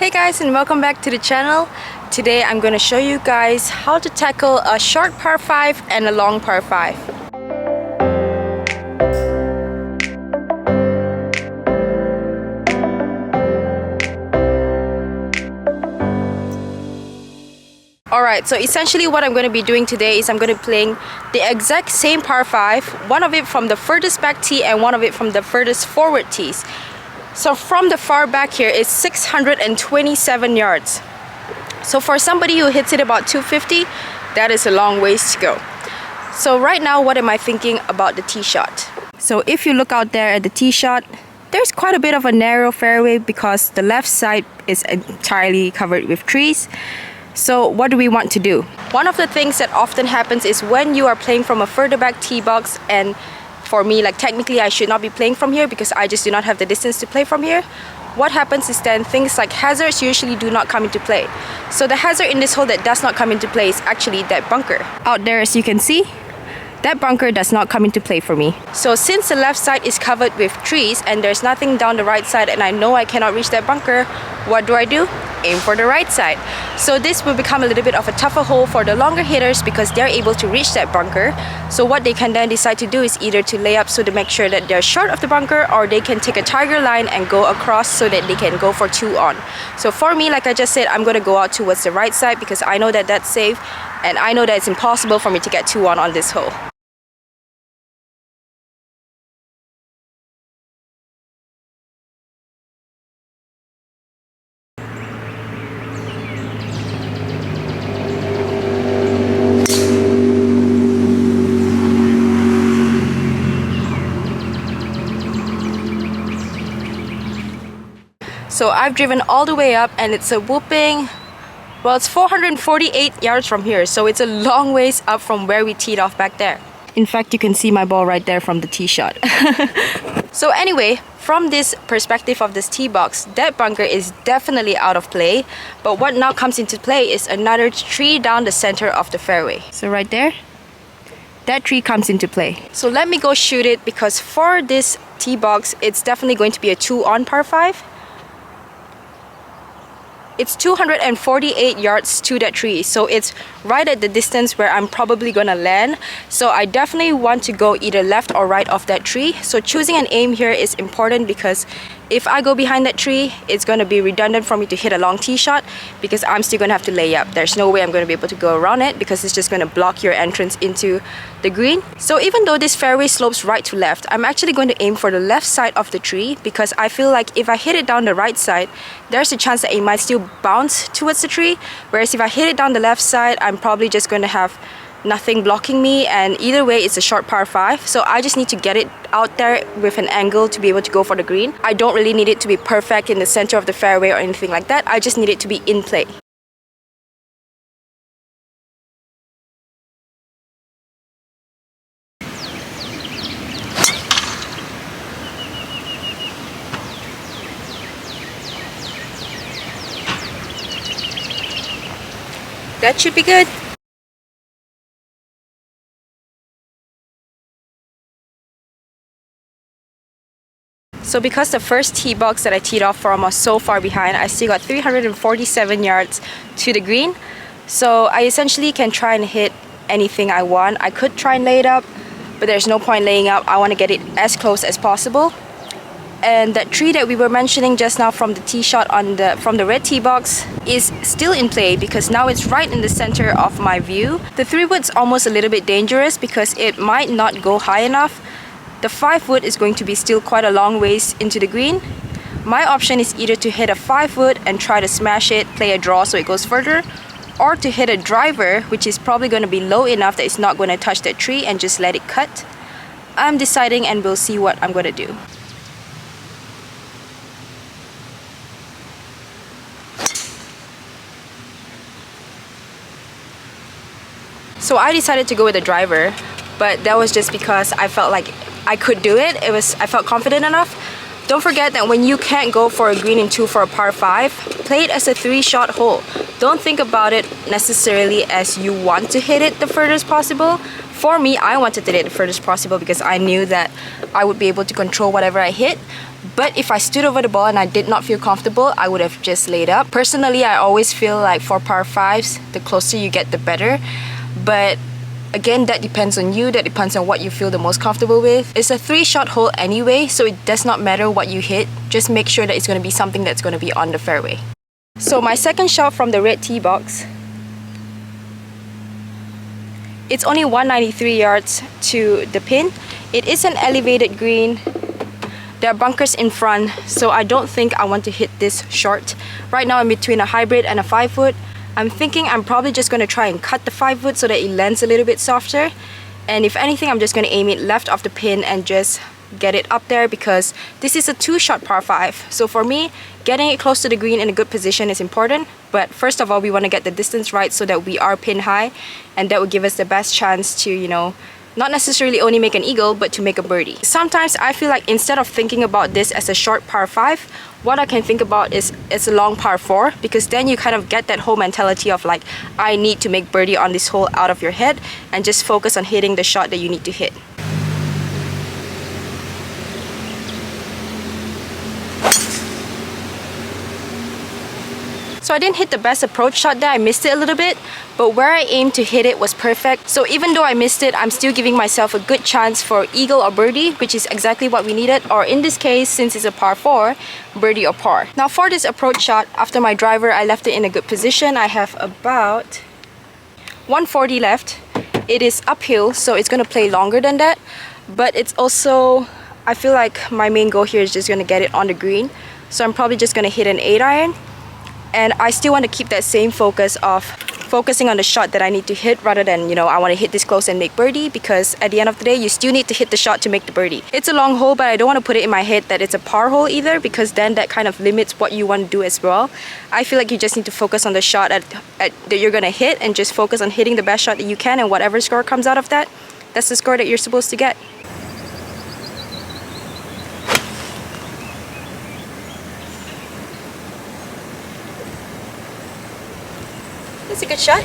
Hey guys, and welcome back to the channel. Today I'm going to show you guys how to tackle a short par 5 and a long par 5. Alright, so essentially what I'm going to be doing today is I'm going to be playing the exact same par 5, one of it from the furthest back tee and one of it from the furthest forward tees. So from the far back here is 627 yards. So for somebody who hits it about 250, that is a long ways to go. So right now, what am I thinking about the tee shot? So if you look out there at the tee shot, there's quite a bit of a narrow fairway because the left side is entirely covered with trees. So what do we want to do? One of the things that often happens is when you are playing from a further back tee box, and for me, like technically I should not be playing from here because I just do not have the distance to play from here. What happens is then things like hazards usually do not come into play. So the hazard in this hole that does not come into play is actually that bunker. Out there, as you can see, that bunker does not come into play for me. So since the left side is covered with trees and there's nothing down the right side and I know I cannot reach that bunker, what do? Aim for the right side. So this will become a little bit of a tougher hole for the longer hitters because they're able to reach that bunker. So what they can then decide to do is either to lay up so to make sure that they're short of the bunker, or they can take a tiger line and go across so that they can go for 2 on. So for me, like I just said, I'm going to go out towards the right side because I know that that's safe and I know that it's impossible for me to get 2 on this hole. So I've driven all the way up and it's a whooping, well, it's 448 yards from here. So it's a long ways up from where we teed off back there. In fact, you can see my ball right there from the tee shot. So anyway, from this perspective of this tee box, that bunker is definitely out of play. But what now comes into play is another tree down the center of the fairway. So right there, that tree comes into play. So let me go shoot it because for this tee box, it's definitely going to be a 2 on par 5. It's 248 yards to that tree, so it's right at the distance where I'm probably gonna land. So I definitely want to go either left or right of that tree. So choosing an aim here is important because if I go behind that tree, it's gonna be redundant for me to hit a long tee shot because I'm still gonna have to lay up. There's no way I'm gonna be able to go around it because it's just gonna block your entrance into the green. So even though this fairway slopes right to left, I'm actually going to aim for the left side of the tree because I feel like if I hit it down the right side, there's a chance that it might still bounce towards the tree. Whereas if I hit it down the left side, I'm probably just going to have nothing blocking me, and either way it's a short par 5. So I just need to get it out there with an angle to be able to go for the green. I don't really need it to be perfect in the center of the fairway or anything like that. I just need it to be in play. That should be good. So because the first tee box that I teed off from was so far behind, I still got 347 yards to the green. So I essentially can try and hit anything I want. I could try and lay it up, but there's no point laying up. I want to get it as close as possible. And that tree that we were mentioning just now from the tee shot from the red tee box is still in play because now it's right in the center of my view. The 3-wood's almost a little bit dangerous because it might not go high enough. The 5-wood is going to be still quite a long ways into the green. My option is either to hit a 5-wood and try to smash it, play a draw so it goes further, or to hit a driver, which is probably going to be low enough that it's not going to touch that tree and just let it cut. I'm deciding and we'll see what I'm going to do. So I decided to go with a driver, but that was just because I felt like I could do it. I felt confident enough. Don't forget that when you can't go for a green in 2 for a par 5, play it as a 3-shot hole. Don't think about it necessarily as you want to hit it the furthest possible. For me, I wanted to hit it the furthest possible because I knew that I would be able to control whatever I hit. But if I stood over the ball and I did not feel comfortable, I would have just laid up. Personally, I always feel like for par 5s, the closer you get, the better. But again, that depends on you, that depends on what you feel the most comfortable with. It's a 3-shot hole anyway, so it does not matter what you hit. Just make sure that it's going to be something that's going to be on the fairway. So my second shot from the red tee box, it's only 193 yards to the pin. It is an elevated green. There are bunkers in front, so I don't think I want to hit this short. Right now I'm between a hybrid and a 5-wood. I'm thinking I'm probably just going to try and cut the 5-wood so that it lands a little bit softer. And if anything, I'm just going to aim it left of the pin and just get it up there, because this is a 2-shot par 5. So for me, getting it close to the green in a good position is important. But first of all, we want to get the distance right so that we are pin high, and that will give us the best chance to, you know, not necessarily only make an eagle, but to make a birdie. Sometimes I feel like instead of thinking about this as a short par 5, what I can think about is it's a long par 4, because then you kind of get that whole mentality of like, I need to make birdie on this hole out of your head, and just focus on hitting the shot that you need to hit. So I didn't hit the best approach shot there, I missed it a little bit, but where I aimed to hit it was perfect. So even though I missed it, I'm still giving myself a good chance for eagle or birdie, which is exactly what we needed, or in this case, since it's a par 4, birdie or par. Now for this approach shot, after my driver, I left it in a good position. I have about 140 left. It is uphill, so it's going to play longer than that, but it's also, I feel like my main goal here is just going to get it on the green. So I'm probably just going to hit an 8-iron. And I still want to keep that same focus of focusing on the shot that I need to hit, rather than, you know, I want to hit this close and make birdie, because at the end of the day, you still need to hit the shot to make the birdie. It's a long hole, but I don't want to put it in my head that it's a par hole either, because then that kind of limits what you want to do as well. I feel like you just need to focus on the shot that you're going to hit, and just focus on hitting the best shot that you can, and whatever score comes out of that, that's the score that you're supposed to get. That's a good shot.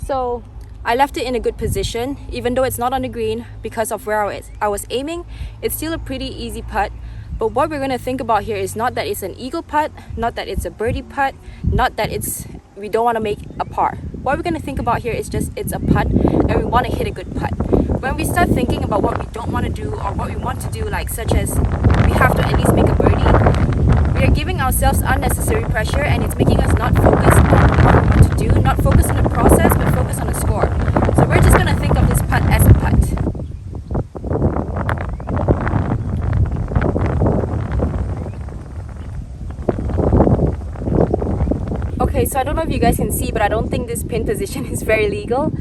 So I left it in a good position, even though it's not on the green, because of where I was aiming. It's still a pretty easy putt. But what we're going to think about here is not that it's an eagle putt, not that it's a birdie putt, not that we don't want to make a par. What we're going to think about here is just it's a putt, and we want to hit a good putt. When we start thinking about what we don't want to do, or what we want to do, like such as we have to at least make a birdie, we are giving ourselves unnecessary pressure, and it's making us not focus on what we want to do, not focus on the process, but focus on the score. So we're just going to think of this putt as a putt. Okay, so I don't know if you guys can see, but I don't think this pin position is very legal.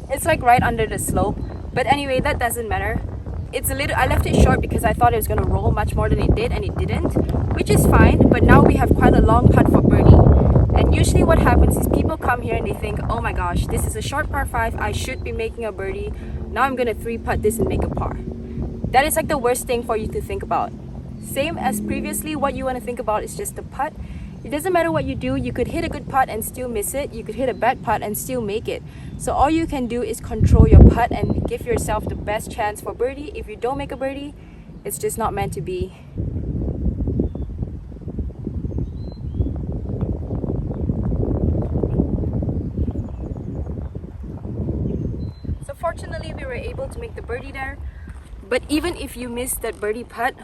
It's like right under the slope. But anyway, that doesn't matter. I left it short because I thought it was going to roll much more than it did, and it didn't, which is fine. But now we have quite a long putt for birdie. And usually what happens is people come here and they think, oh my gosh, this is a short par 5, I should be making a birdie. Now I'm going to 3-putt this and make a par. That is like the worst thing for you to think about. Same as previously, what you want to think about is just the putt. It doesn't matter what you do, you could hit a good putt and still miss it. You could hit a bad putt and still make it. So all you can do is control your putt and give yourself the best chance for birdie. If you don't make a birdie, it's just not meant to be. So fortunately, we were able to make the birdie there. But even if you miss that birdie putt,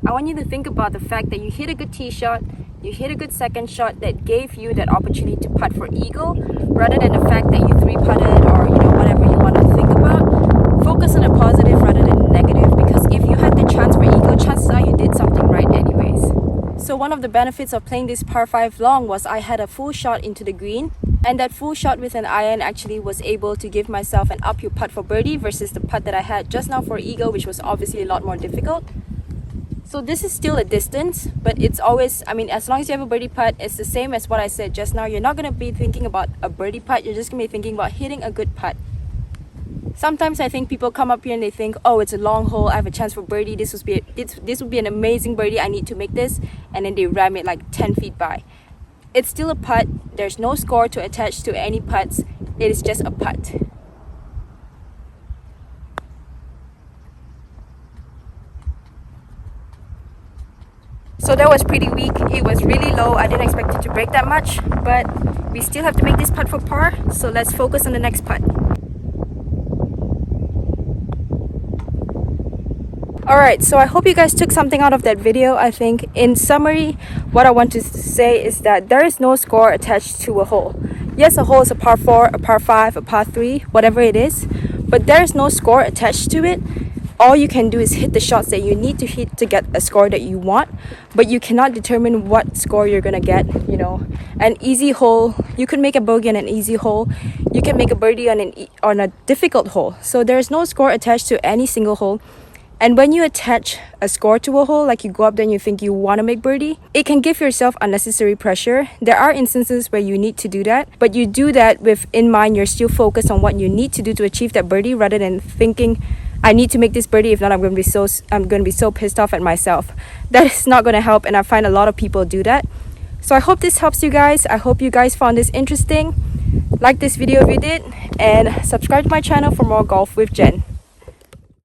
I want you to think about the fact that you hit a good tee shot, you hit a good second shot that gave you that opportunity to putt for eagle, rather than the fact that you 3-putted, or whatever you want to think about. Focus on the positive rather than the negative, because if you had the chance for eagle, chances are you did something right anyways. So one of the benefits of playing this par 5 long was I had a full shot into the green, and that full shot with an iron actually was able to give myself an uphill putt for birdie versus the putt that I had just now for eagle, which was obviously a lot more difficult. So this is still a distance, but it's always, as long as you have a birdie putt, it's the same as what I said just now. You're not going to be thinking about a birdie putt, you're just going to be thinking about hitting a good putt. Sometimes I think people come up here and they think, oh, it's a long hole, I have a chance for birdie, this would be an amazing birdie, I need to make this, and then they ram it like 10 feet by. It's still a putt, there's no score to attach to any putts, it is just a putt. So that was pretty weak. It was really low. I didn't expect it to break that much, but we still have to make this putt for par. So let's focus on the next putt. Alright, so I hope you guys took something out of that video. I think in summary, what I want to say is that there is no score attached to a hole. Yes, a hole is a par 4, a par 5, a par 3, whatever it is, but there is no score attached to it. All you can do is hit the shots that you need to hit to get a score that you want, but you cannot determine what score you're gonna get. You know, an easy hole, you can make a bogey on an easy hole, you can make a birdie on a difficult hole. So there's no score attached to any single hole. And when you attach a score to a hole, like you go up there and you think you want to make birdie, it can give yourself unnecessary pressure. There are instances where you need to do that, but you do that with in mind, you're still focused on what you need to do to achieve that birdie rather than thinking, I need to make this birdie, if not I'm going to be so pissed off at myself. That is not going to help, and I find a lot of people do that. So I hope this helps you guys. I hope you guys found this interesting. Like this video if you did, and subscribe to my channel for more Golf with Jen.